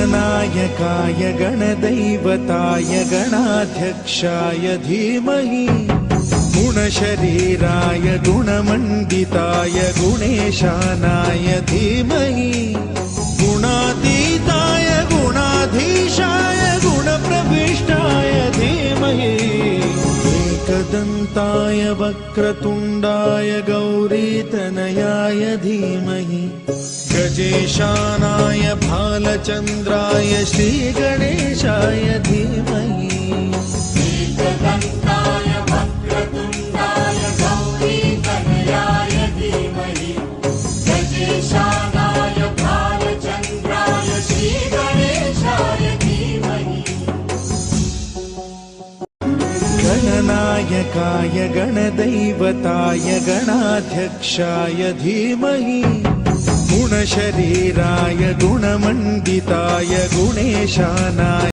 गणनायकाय गणदैवताय गणाध्यक्षाय धीमहि गुणशरीराय गुणमण्डिताय गुणेशानाय धीमहि गुणातीताय गुणाधीशाय गुणप्रविष्टाय धीमहि एकदन्ताय वक्रतुण्डाय गौरीतनयाय धीमहि गजेशानाय भालचन्द्राय श्रीगणेशाय धीमहि एकदन्ताय वक्रतुण्डाय गौरीतनयाय धीमहि गजेशानाय भालचन्द्राय श्रीगणेशाय धीमहि गणनायकाय गणदैवताय गणाध्यक्षाय धीमहि गुणशरीराय गुणमण्डिताय गुणेशानाय